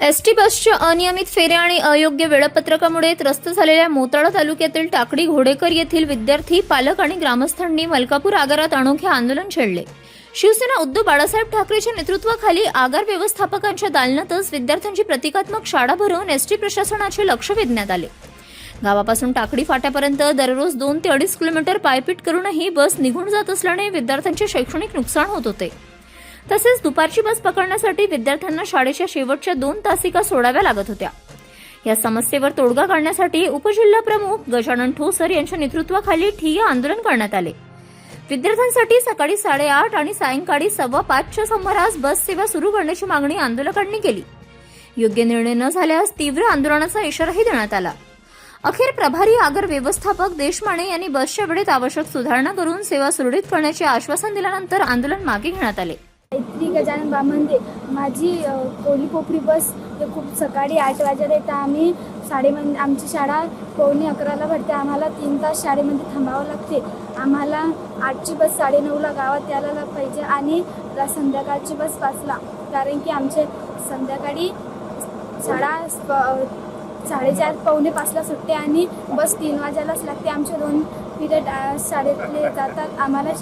ST बसच्या अनियमित फेऱ्या आणि अयोग्य वेळापत्रकामुळे त्रस्त झालेल्या मोताळा तालुक्यातील टाकडी घोडेकर येथील विद्यार्थी, पालक आणि ग्रामस्थांनी मलकापूर आगारात अनोखे आंदोलन छेडले। शिवसेना उद्धव बाळासाहेब ठाकरेच्या नेतृत्वाखाली आगार व्यवस्थापकांच्या दालनातच विद्यार्थ्यांची प्रतिकात्मक शाळा भरवून एसटी प्रशासनाचे लक्ष वेधण्यात आले। गावापासून टाकडी फाट्यापर्यंत दररोज 2 ते 2.5 किलोमीटर पायपीट करूनही बस निघून जात असल्याने विद्यार्थ्यांचे शैक्षणिक नुकसान होत होते। तसेच दुपारची बस पकडण्यासाठी विद्यार्थ्यांना शाळेच्या शेवटच्या 2 तासिका सोडाव्या लागत होत्या। या समस्येवर तोडगा काढण्यासाठी उपजिल्हा प्रमुख गजानन ठोसर यांच्या नेतृत्वाखाली ठिय्या आंदोलन करण्यात आले। विद्यार्थ्यांसाठी सकाळी 8:30 आणि सायंकाळी 5:15च्या सुमारास बस सेवा सुरू करण्याची मागणी आंदोलकांनी केली। योग्य निर्णय न झाल्यास तीव्र आंदोलनाचा इशाराही देण्यात आला। अखेर प्रभारी आगार व्यवस्थापक देशमाने यांनी बसच्या वेळेत आवश्यक सुधारणा करून सेवा सुरळीत करण्याचे आश्वासन दिल्यानंतर आंदोलन मागे घेण्यात आले। गजानन बामंदे माझी कोली पोपरी बस खूप सकाळी 8 वाजता येते। आम्ही आमची शाळा 11:15ला भरते। आम्हाला 3 तास शाळेमध्ये थांबावं लागते। आम्हाला 8ची बस 9:30ला गावात यायला पाहिजे आणि संध्याकाळची बस 5ला, कारण की आमचे संध्याकाळी शाळा 4:45ला सुटते आणि बस 3 वाजायलाच लागते। आमचे 2 पिरियड शाळेतले जातात। आम्हाला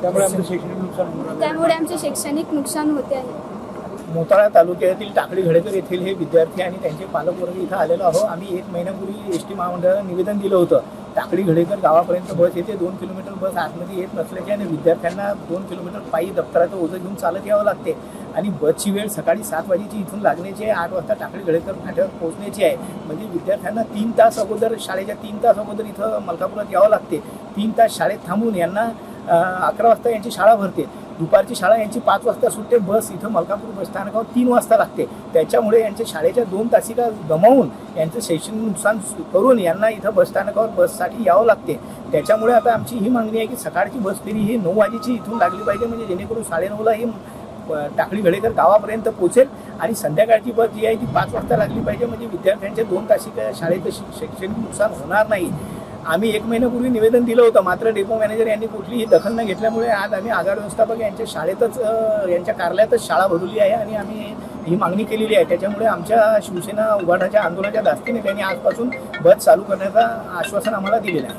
त्यामुळे आमचे शैक्षणिक नुकसान होते आहे। मोताळा तालुक्यातील टाकडी घोडेकर येथील हे विद्यार्थी आणि त्यांचे पालक वर्ग इथं आलेलो आहो। आम्ही 1 महिन्यापूर्वी एसटी महामंडळाला निवेदन दिलं होतं। टाकडी घोडेकर गावापर्यंत बस येते, 2 किलोमीटर बस आतमध्ये येत नसल्याचे आणि विद्यार्थ्यांना 2 किलोमीटर पायी दप्तराचं ओझं घेऊन चालत यावं लागते आणि बसची वेळ सकाळी 7 वाजेची इथून लागण्याची आहे, 8 वाजता टाकडी घोडेकर फाट्यावर पोहोचण्याची आहे। म्हणजे विद्यार्थ्यांना 3 तास अगोदर, शाळेच्या 3 तास अगोदर इथं मलकापुरात यावं लागते। 3 तास शाळेत थांबून यांना 11 वाजता यांची शाळा भरते। दुपारची शाळा यांची 5 वाजता सुटते। बस इथं मलकापूर बस स्थानकावर 3 वाजता लागते। त्याच्यामुळे यांच्या शाळेच्या 2 तासिका गमावून यांचं शैक्षणिक नुकसान करून यांना इथं बस स्थानकावर बससाठी यावं लागते। त्याच्यामुळे आता आमची ही मागणी आहे की सकाळची बस फेरी ही 9 वाजेची इथून लागली पाहिजे, म्हणजे जेणेकरून 9:30ला ही टाकडी घोडेकर गावापर्यंत पोहोचेल आणि संध्याकाळची बस जी आहे ती 5 वाजता लागली पाहिजे, म्हणजे विद्यार्थ्यांच्या 2 तासिका शाळेचं शैक्षणिक नुकसान होणार नाही। आम्ही 1 महिन्यापूर्वी निवेदन दिलं होतं, मात्र डेपो मॅनेजर यांनी कुठलीही दखल न घेतल्यामुळे आज आम्ही आगार व्यवस्थापक यांच्या शाळेतच, यांच्या कार्यालयातच शाळा भरवली आहे आणि आम्ही ही मागणी केलेली आहे। त्याच्यामुळे आमच्या शिवसेना उभाटाच्या आंदोलनाच्या धास्तीने त्यांनी आजपासून बस चालू करण्याचं आश्वासन आम्हाला दिलेलं आहे।